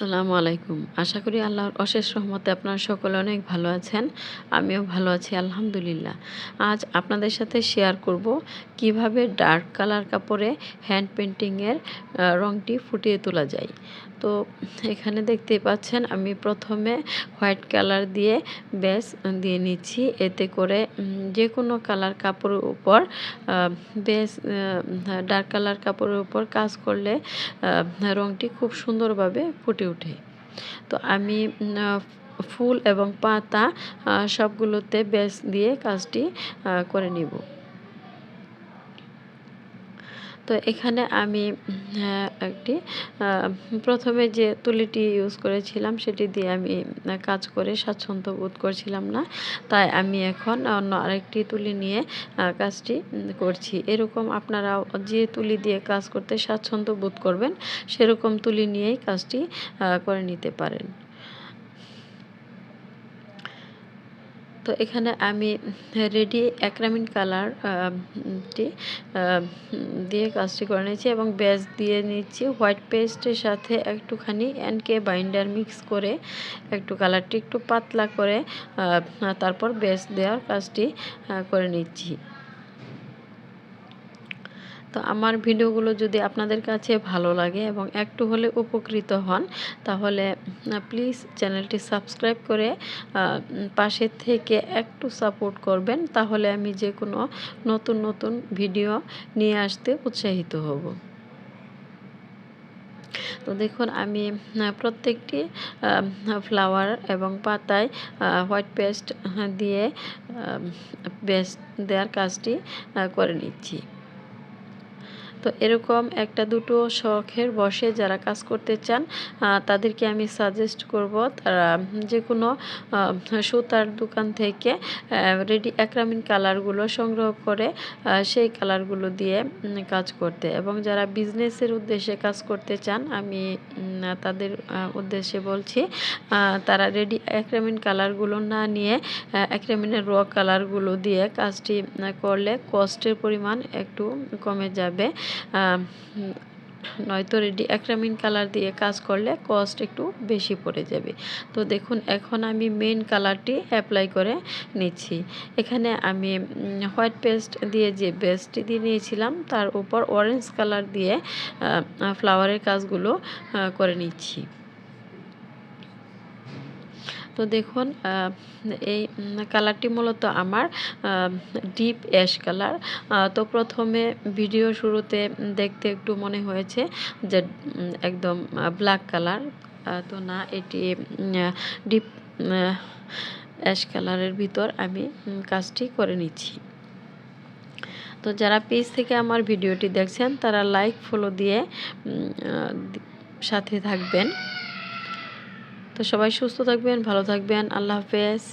আসসালামু আলাইকুম। আশা করি আল্লাহর অশেষ রহমতে আপনারা সকলে অনেক ভালো আছেন। আমিও ভালো আছি আলহামদুলিল্লাহ। আজ আপনাদের সাথে শেয়ার করব কিভাবে ডার্ক কালার কাপড়ে হ্যান্ড পেইন্টিংয়ের রঙটি ফুটিয়ে তোলা যায়। তো এখানে দেখতেই পাচ্ছেন আমি প্রথমে হোয়াইট কালার দিয়ে বেস দিয়ে নিচ্ছি। এতে করে যে কোনো কালার কাপড়ের উপর বেস ডার্ক কালার কাপড়ের উপর কাজ করলে রঙটি খুব সুন্দরভাবে ফুটে ওঠে। তো আমি ফুল এবং পাতা সবগুলোতে বেস দিয়ে কাজটি করে নিব। তো এখানে আমি একটি প্রথমে যে তুলিটি ইউজ করেছিলাম সেটি দিয়ে আমি কাজ করে স্বাচ্ছন্দ্য বোধ করছিলাম না, তাই আমি এখন অন্য আরেকটি তুলি নিয়ে কাজটি করছি। এরকম আপনারা যে তুলি দিয়ে কাজ করতে স্বাচ্ছন্দ্য বোধ করবেন সেরকম তুলি নিয়েই কাজটি করে নিতে পারেন। তো এখানে আমি রেডি অ্যাক্রামিন কালার টি দিয়ে কাজটি করে নিয়েছি এবং বেস দিয়ে নিচ্ছি। হোয়াইট পেস্টের সাথে একটুখানি এনকে বাইন্ডার মিক্স করে একটু কালারটি একটু পাতলা করে তারপর বেস দেওয়ার কাজটি করে নিচ্ছি। তো আমার ভিডিওগুলো যদি আপনাদের কাছে ভালো লাগে এবং একটু হলে উপকৃত হন, তাহলে প্লিজ চ্যানেলটি সাবস্ক্রাইব করে পাশে থেকে একটু সাপোর্ট করবেন। তাহলে আমি যে কোনো নতুন ভিডিও নিয়ে আসতে উৎসাহিত হব। তো দেখুন আমি প্রত্যেকটি ফ্লাওয়ার এবং পাতায় হোয়াইট পেস্ট দিয়ে বেস দেওয়ার কাজটি করে নিচ্ছি। তো এরকম একটা দুটো শখের বশে যারা কাজ করতে চান তাদেরকে আমি সাজেস্ট করব তারা যে কোনো সুতার দোকান থেকে রেডি অ্যাক্রামিন কালারগুলো সংগ্রহ করে সেই কালারগুলো দিয়ে কাজ করতে, এবং যারা বিজনেসের উদ্দেশ্যে কাজ করতে চান আমি তাদের উদ্দেশ্যে বলছি তারা রেডি অ্যাক্রামিন কালারগুলো না নিয়ে অ্যাক্রামিনের র কালারগুলো দিয়ে কাজটি করলে কস্টের পরিমাণ একটু কমে যাবে। নয়তো রেডি অ্যাক্রামিন কালার দিয়ে কাজ করলে কস্ট একটু বেশি পড়ে যাবে। তো দেখুন এখন আমি মেইন কালারটি অ্যাপ্লাই করে নিচ্ছি। এখানে আমি হোয়াইট পেস্ট দিয়ে যে বেসটি দিয়ে নিয়েছিলাম তার উপর অরেঞ্জ কালার দিয়ে ফ্লাওয়ারের কাজগুলো করে নিচ্ছি। তো দেখুন এই কালারটি মূলত আমার ডিপ অ্যাশ কালার। তো প্রথমে ভিডিও শুরুতে দেখতে একটু মনে হয়েছে যে একদম ব্ল্যাক কালার, তো না, এটি ডিপ অ্যাশ কালারের ভিতর আমি কাজটি করে নিচ্ছি। তো যারা পেজ থেকে আমার ভিডিওটি দেখছেন তারা লাইক ফলো দিয়ে সাথে থাকবেন। তো সবাই সুস্থ থাকবেন, ভালো থাকবেন। আল্লাহ হাফেজ।